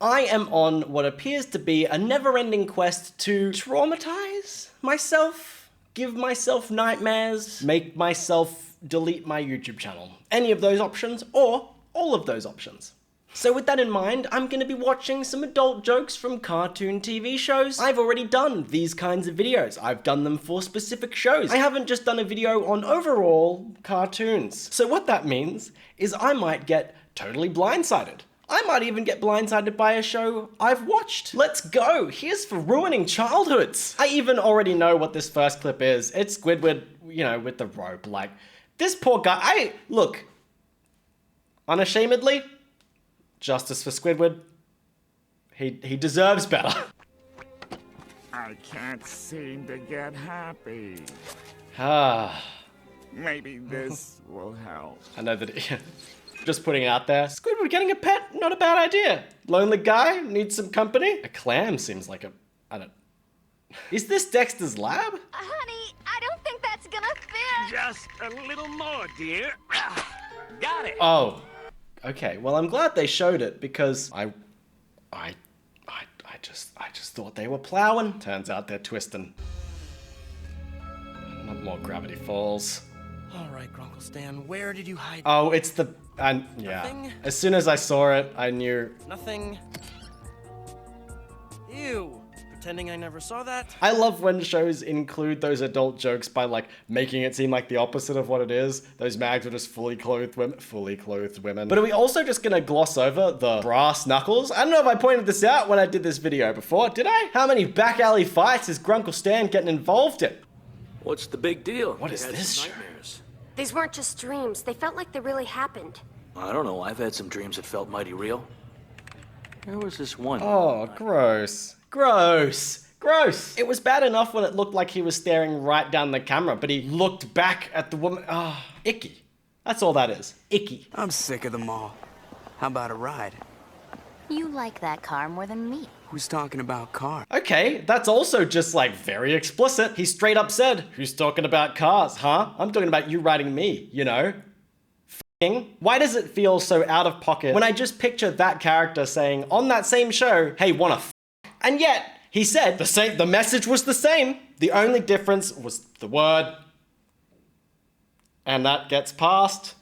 I am on what appears to be a never-ending quest to traumatize myself, give myself nightmares, make myself delete my YouTube channel. Any of those options, or all of those options. So with that in mind, I'm going to be watching some adult jokes from cartoon TV shows. I've already done these kinds of videos. I've done them for specific shows. I haven't just done a video on overall cartoons. So what that means is I might get totally blindsided. I might even get blindsided by a show I've watched. Let's go! Here's for ruining childhoods! I even already know what this first clip is. It's Squidward, you know, with the rope. Like, this poor guy, look, unashamedly, justice for Squidward. He deserves better. I can't seem to get happy. Ah. Maybe this will help. I know that just putting it out there. Squidward getting a pet, not a bad idea. Lonely guy, needs some company. A clam seems like a, I don't. Is this Dexter's lab? Honey, I don't think that's gonna fit. Just a little more, dear. Got it. Oh, okay. Well, I'm glad they showed it because I just thought they were plowing. Turns out they're twisting. Not more Gravity Falls. All right, Grunkle Stan, where did you hide? Oh, it's the, yeah. Nothing? As soon as I saw it, I knew. Nothing. Ew. Pretending I never saw that? I love when shows include those adult jokes by like making it seem like the opposite of what it is. Those mags are just fully clothed women. But are we also just gonna gloss over the brass knuckles? I don't know if I pointed this out when I did this video before, did I? How many back alley fights is Grunkle Stan getting involved in? What's the big deal? What is You had this some show? nightmares. These weren't just dreams. They felt like they really happened. I don't know. I've had some dreams that felt mighty real. There was this one. Oh, gross. Gross. Gross. It was bad enough when it looked like he was staring right down the camera, but he looked back at the woman. Ah, icky. That's all that is. Icky. I'm sick of them all. How about a ride? You like that car more than me. Who's talking about cars? Okay, that's also just like very explicit. He straight up said, who's talking about cars, huh? I'm talking about you riding me, you know? F***ing. Why does it feel so out of pocket when I just picture that character saying on that same show, hey, wanna f***? And yet, he said the message was the same. The only difference was the word. And that gets passed.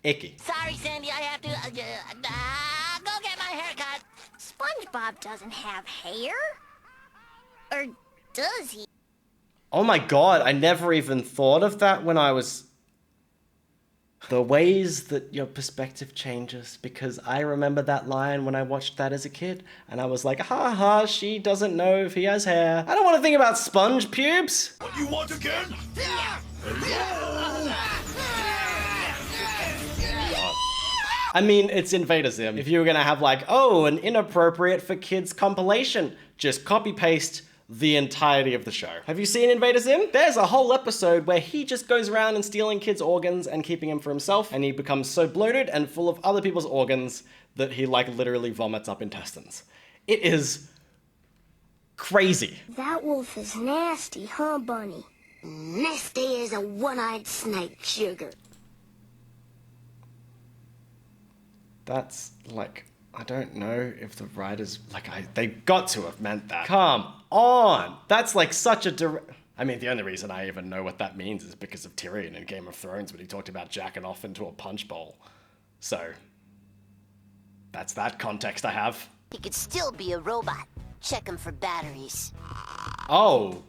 Icky. Sorry, Sandy, I have to go get my haircut. SpongeBob doesn't have hair. Or does he? Oh my god, I never even thought of that when I was... The ways that your perspective changes, because I remember that line when I watched that as a kid, and I was like, ha ha, she doesn't know if he has hair. I don't want to think about sponge pubes. What you want again? I mean, it's Invader Zim. If you were gonna have like, oh, an inappropriate for kids compilation, just copy paste the entirety of the show. Have you seen Invader Zim? There's a whole episode where he just goes around and stealing kids' organs and keeping them for himself, and he becomes so bloated and full of other people's organs that he like literally vomits up intestines. It is crazy. That wolf is nasty, huh, Bunny? Nasty as a one-eyed snake, Sugar. That's like, I don't know if the writers, like, they got to have meant that. Come on. That's like such a direct... I mean, the only reason I even know what that means is because of Tyrion in Game of Thrones when he talked about jacking off into a punch bowl. So, that's that context I have. He could still be a robot. Check him for batteries. Oh,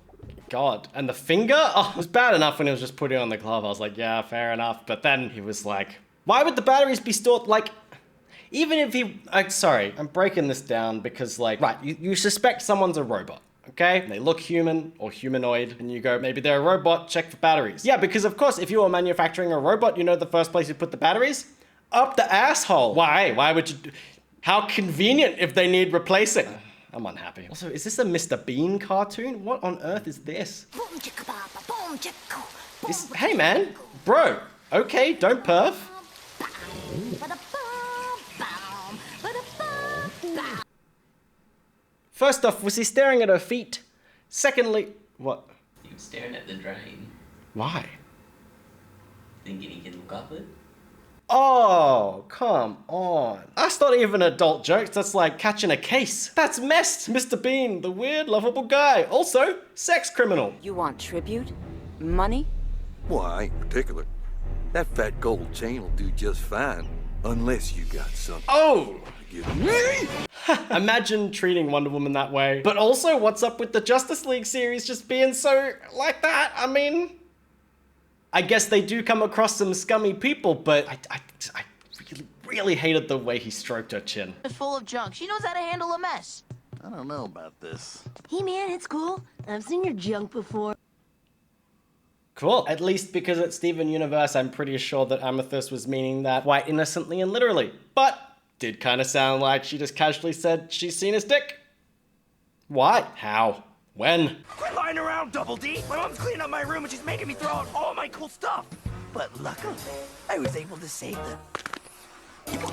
God. And the finger? Oh, it was bad enough when he was just putting on the glove. I was like, yeah, fair enough. But then he was like, why would the batteries be stored, like... Even if he, sorry, I'm breaking this down because like, right, you suspect someone's a robot, okay? They look human or humanoid and you go, maybe they're a robot, check for batteries. Yeah, because of course, if you were manufacturing a robot, you know the first place you put the batteries? Up the asshole. Why? Why would you, how convenient if they need replacing. I'm unhappy. Also, is this a Mr. Bean cartoon? What on earth is this? Hey man, bro, okay, don't perf. First off, was he staring at her feet? Secondly, what? He was staring at the drain, Why? thinking he could look up it. Oh, come on. That's not even adult jokes, that's like catching a case. That's messed, Mr. Bean, the weird, lovable guy. Also, sex criminal. You want tribute? Money? Well, I ain't particular. That fat gold chain will do just fine. Unless you got something. Oh! to give me. Imagine treating Wonder Woman that way. But also, what's up with the Justice League series just being so like that? I mean, I guess they do come across some scummy people, but I really hated the way he stroked her chin. Full of junk. She knows how to handle a mess. I don't know about this. Hey man, it's cool. I've seen your junk before. Cool. At least because it's Steven Universe, I'm pretty sure that Amethyst was meaning that quite innocently and literally. But did kind of sound like she just casually said she's seen his dick. Why? How? When? Quit lying around, Double D. My mom's cleaning up my room and she's making me throw out all my cool stuff. But luckily, I was able to save the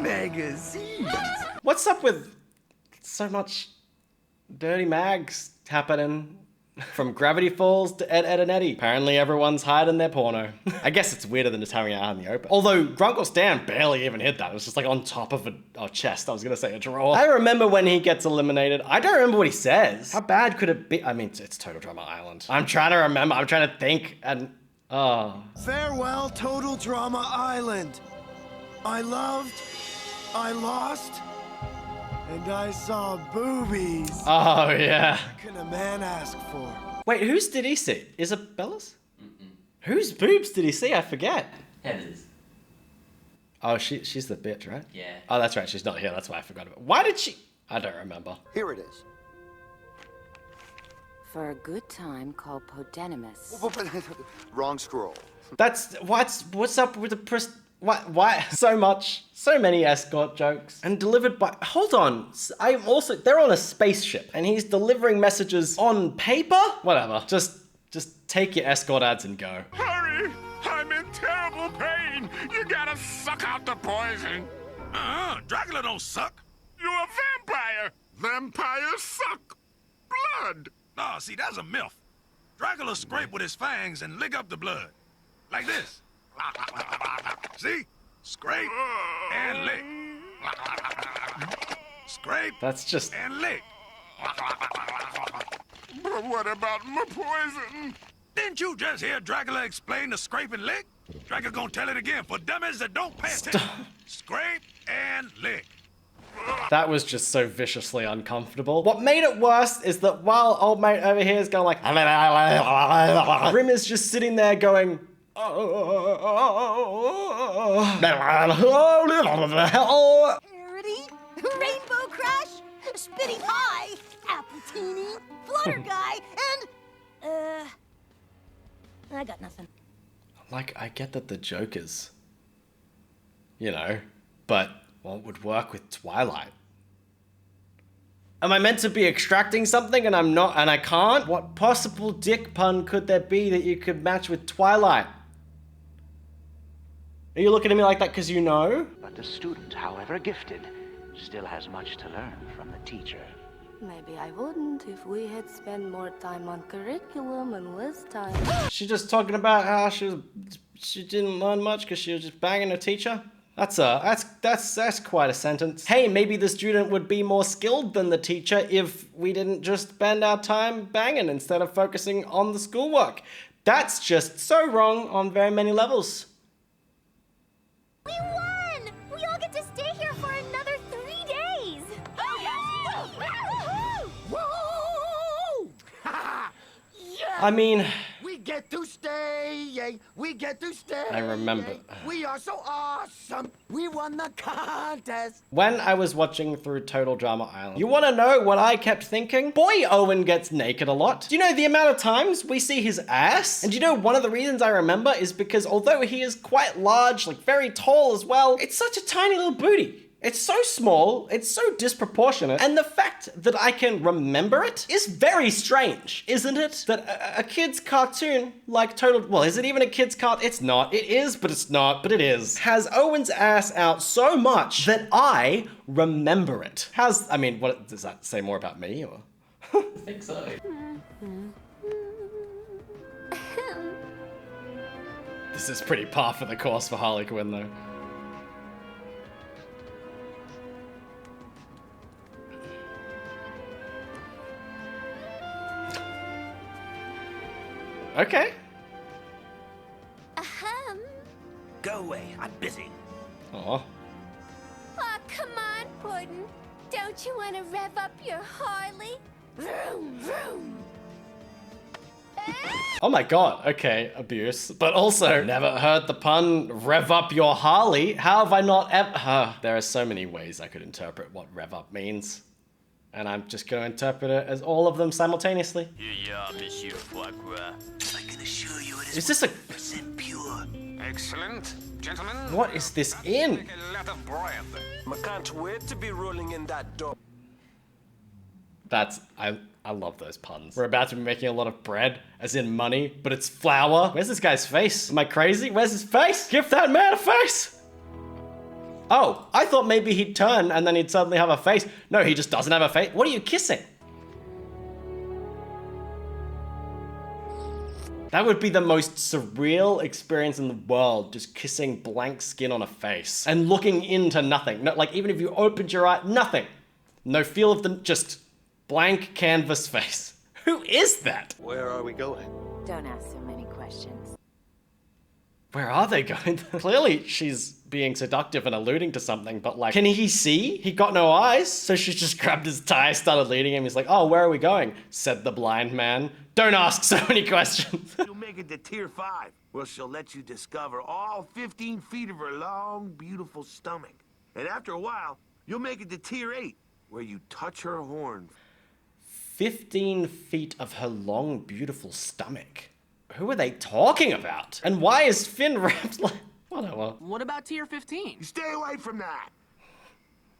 magazines. What's up with so much dirty mags happening? From Gravity Falls to Ed, Ed, and Eddie. Apparently everyone's hiding their porno. I guess it's weirder than just having it out in the open. Although Grunkle Stan barely even hit that. It was just like on top of a chest. I was gonna say a drawer. I remember when he gets eliminated. I don't remember what he says. How bad could it be? I mean, it's Total Drama Island. I'm trying to remember. I'm trying to think and... oh. Farewell, Total Drama Island. I loved, I lost, and I saw boobies. Oh, yeah. What can a man ask for? Wait, whose did he see? Isabella's? Whose boobs did he see? I forget. Heather's. Oh, she's the bitch, right? Yeah. Oh, that's right. She's not here. That's why I forgot about it. Why did she... I don't remember. Here it is. For a good time, call Podenimus. Wrong scroll. That's... What's up with the... Why so many escort jokes and delivered by, hold on, they're on a spaceship and he's delivering messages on paper? Whatever, just take your escort ads and go. Hurry! I'm in terrible pain! You gotta suck out the poison! Dracula don't suck! You're a vampire! Vampires suck blood! Nah, see, that's a myth. Dracula scrape with his fangs and lick up the blood. Like this. See? Scrape and lick. Scrape That's just... and lick. But what about my poison? Didn't you just hear Dracula explain the scrape and lick? Dracula gonna tell it again for dummies that don't pay attention. Scrape and lick. That was just so viciously uncomfortable. What made it worse is that while old mate over here is going like... Grim is just sitting there going... Parody, Rainbow Crush, Spitting High, Appletini, Flutter Guy, and I got nothing. Like, I get that the joke is, you know, but what would work with Twilight? Am I meant to be extracting something and I'm not, and I can't? What possible dick pun could there be that you could match with Twilight? Are you looking at me like that because you know? But the student, however gifted, still has much to learn from the teacher. Maybe I wouldn't if we had spent more time on curriculum and less time. She's just talking about how she didn't learn much because she was just banging her teacher. That's quite a sentence. Hey, maybe the student would be more skilled than the teacher if we didn't just spend our time banging instead of focusing on the schoolwork. That's just so wrong on very many levels. We won! We all get to stay here for another 3 days! Whoa! I mean... We get to stay, yay! We get to stay! I remember. Yay. We are so awesome! We won the contest! When I was watching through Total Drama Island, you want to know what I kept thinking? Boy, Owen gets naked a lot. Do you know the amount of times we see his ass? And do you know one of the reasons I remember is because although he is quite large, like very tall as well, it's such a tiny little booty. It's so small, it's so disproportionate, and the fact that I can remember it is very strange, isn't it? That a kid's cartoon like Total... Well, is it even a kid's cartoon? It's not. It is, but it's not, but it is. Has Owen's ass out so much that I remember it. I mean, what does that say more about me, or...? I think so. This is pretty par for the course for Harley Quinn, though. Okay. Go away, I'm busy. Aw. Oh, come on, Puddin'. Don't you want to rev up your Harley? Vroom, vroom. Oh my god, okay, abuse. But also, never heard the pun, rev up your Harley. How have I not ever... there are so many ways I could interpret what rev up means. And I'm just gonna interpret it as all of them simultaneously. Monsieur Foie Gras. I can assure you it Is this a... % pure. Excellent. Gentlemen, What is this in? take a lot of bread. I can't wait to be rolling in that door. That's... I love those puns. We're about to be making a lot of bread, as in money, but it's flour. Where's this guy's face? Am I crazy? Where's his face? Give that man a face! Oh, I thought maybe he'd turn and then he'd suddenly have a face. No, he just doesn't have a face. What are you kissing? That would be the most surreal experience in the world, just kissing blank skin on a face and looking into nothing. No, like even if you opened your eye, nothing. No feel of the, just blank canvas face. Who is that? Where are we going? Don't ask so many questions. Where are they going? Clearly she's being seductive and alluding to something, but like, can he see? He got no eyes. So she just grabbed his tie, started leading him. He's like, oh, where are we going? Said the blind man. Don't ask so many questions. You'll make it to Tier 5, where she'll let you discover all 15 feet of her long, beautiful stomach. And after a while, you'll make it to Tier 8, where you touch her horn. 15 feet of her long, beautiful stomach. Who are they talking about? And why is Finn wrapped like... Whatever. What about Tier 15? Stay away from that.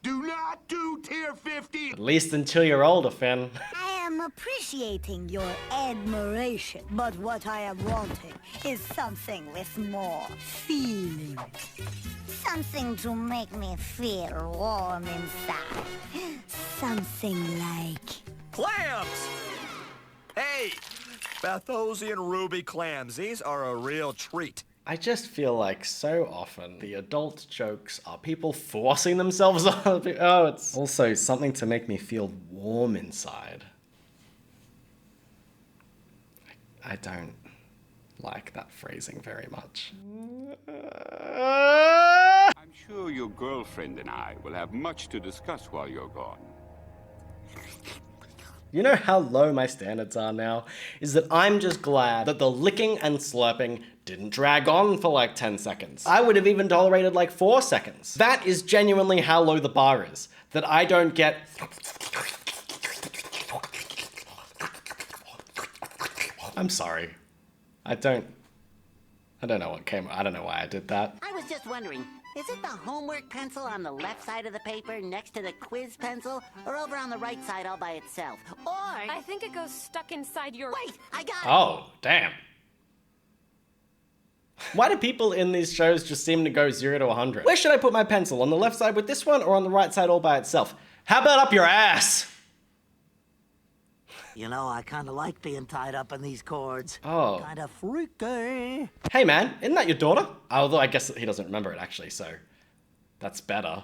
Do not do Tier 15. At least until you're older, Finn. I am appreciating your admiration, but what I am wanting is something with more feeling. Something to make me feel warm inside. Something like... Clams! Hey! Bathosian ruby clams. These are a real treat. I just feel like so often the adult jokes are people forcing themselves on other people. Oh, it's also something to make me feel warm inside. I don't like that phrasing very much. I'm sure your girlfriend and I will have much to discuss while you're gone. You know how low my standards are now? Is that I'm just glad that the licking and slurping didn't drag on for like 10 seconds. I would have even tolerated like 4 seconds. That is genuinely how low the bar is. That I don't get... I'm sorry. I don't know what came... I don't know why I did that. I was just wondering, is it the homework pencil on the left side of the paper next to the quiz pencil, or over on the right side all by itself? Or... I think it goes stuck inside your... Wait, I got it! Oh, damn. Why do people in these shows just seem to go 0 to 100? Where should I put my pencil? On the left side with this one or on the right side all by itself? How about up your ass? You know, I kind of like being tied up in these cords. Oh. Kind of freaky. Hey man, isn't that your daughter? Although I guess he doesn't remember it actually, so that's better.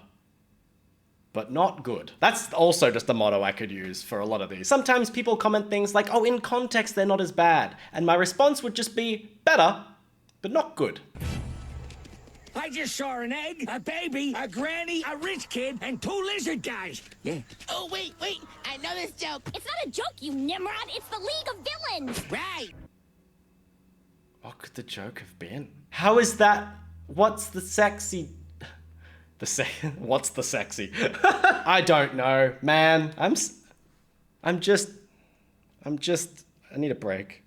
But not good. That's also just a motto I could use for a lot of these. Sometimes people comment things like, oh, in context, they're not as bad. And my response would just be better, but not good. I just saw an egg, a baby, a granny, a rich kid, and 2 lizard guys. Yeah. Oh, wait, I know this joke. It's not a joke, you Nimrod. It's the League of Villains. Right. What could the joke have been? How is that? What's the sexy? What's the sexy? I don't know, man. I need a break.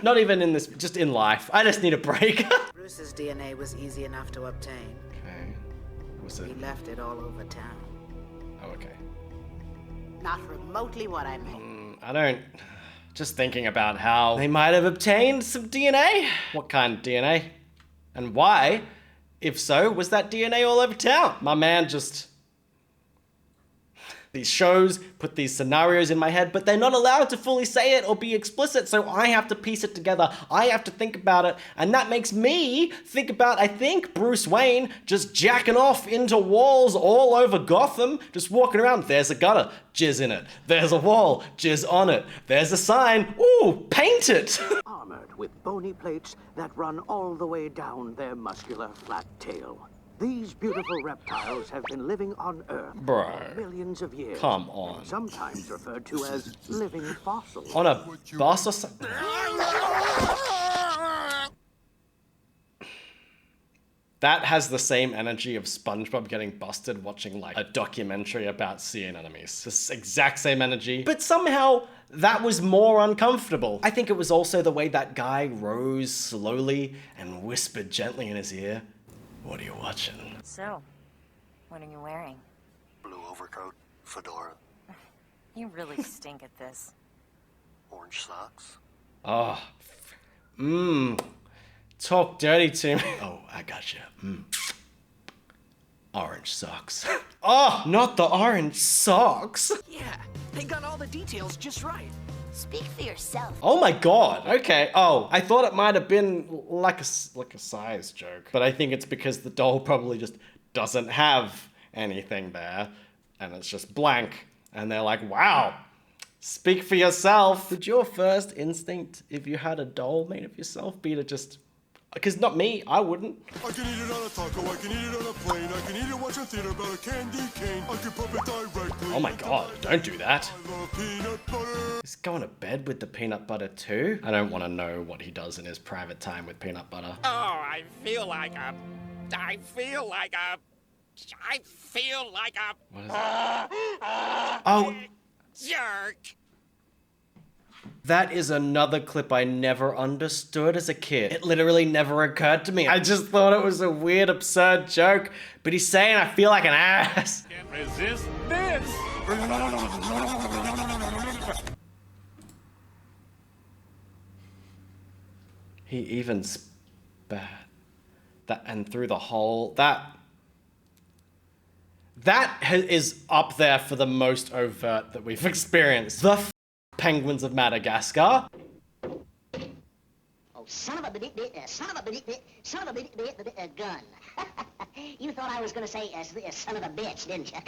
Not even in this, just in life. I just need a break. Bruce's DNA was easy enough to obtain. Okay. Was it? He left it all over town. Oh, okay. Not remotely what I meant. I don't... Just thinking about how they might have obtained some DNA. What kind of DNA? And why? If so, was that DNA all over town? My man just... These shows put these scenarios in my head, but they're not allowed to fully say it or be explicit, so I have to piece it together. I have to think about it, and that makes me think about, I think, Bruce Wayne just jacking off into walls all over Gotham, just walking around. There's a gutter, jizz in it. There's a wall, jizz on it. There's a sign, ooh, paint it. Armored with bony plates that run all the way down their muscular flat tail. These beautiful reptiles have been living on Earth for millions of years. Come on. Sometimes referred to as living fossils. On a bus or something? That has the same energy of SpongeBob getting busted watching like a documentary about sea anemones. This exact same energy, but somehow that was more uncomfortable. I think it was also the way that guy rose slowly and whispered gently in his ear, "What are you watching?" So, what are you wearing? Blue overcoat, fedora, You really stink at this. orange socks. Oh, talk dirty to me. Oh, I got you. Orange socks. Oh, not the orange socks. Yeah, they got all the details just right. Speak for yourself. Oh my god, okay. Oh, I thought it might have been like a size joke, but I think it's because the doll probably just doesn't have anything there, and it's just blank, and they're like, wow, speak for yourself. Would your first instinct, if you had a doll made of yourself, be to just... Because not me, I wouldn't. I can eat it on a taco, I can eat it on a plane, I can eat it watching theater about a candy cane, I can pump it directly. Oh my god, don't do that. I love peanut butter. He's going to bed with the peanut butter too? I don't want to know what he does in his private time with peanut butter. Oh, I feel like a... What is it? Oh, jerk. that is another clip I never understood as a kid. It literally never occurred to me. I just thought it was a weird, absurd joke, but he's saying I feel like an ass. Can't resist this. He even spat that, and through the hole. That is up there for the most overt that we've experienced. The penguins of Madagascar. Oh, son of a gun. You thought I was gonna say son of a bitch, didn't you?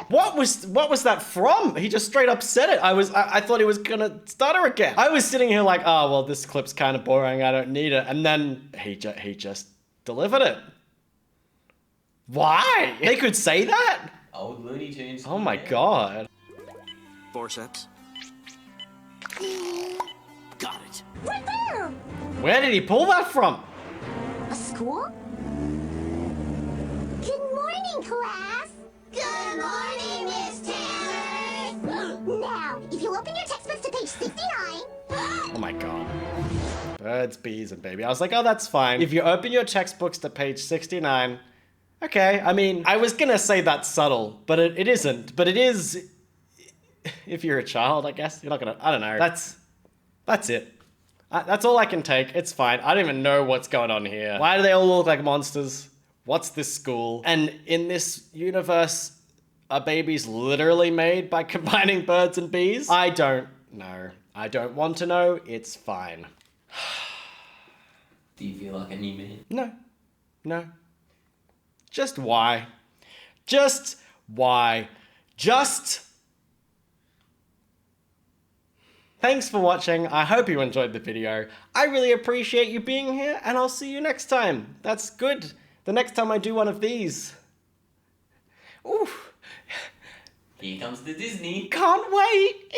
What was that from? He just straight up said it. I thought he was gonna stutter again. I was sitting here like, oh well, this clip's kind of boring. I don't need it. And then he just delivered it. Why? They could say that? Old Looney Tunes. Oh my god. Forceps. Got it. Right there! Where did he pull that from? A school? Good morning, class! Good morning, Miss Taylor! Now, if you'll open your textbooks to page 69... Oh my god. Birds, bees, and baby. I was like, oh, that's fine. If you open your textbooks to page 69... Okay, I mean, I was gonna say that's subtle, but it isn't. But it is... If you're a child, I guess. You're not gonna... I don't know. That's it. That's all I can take. It's fine. I don't even know what's going on here. Why do they all look like monsters? What's this school? And in this universe, are babies literally made by combining birds and bees? I don't know. I don't want to know. It's fine. Do you feel like a new man? No. No. Just why? Just why? Just... Thanks for watching. I hope you enjoyed the video. I really appreciate you being here, and I'll see you next time. That's good. The next time I do one of these. Ooh. Here comes the Disney. Can't wait.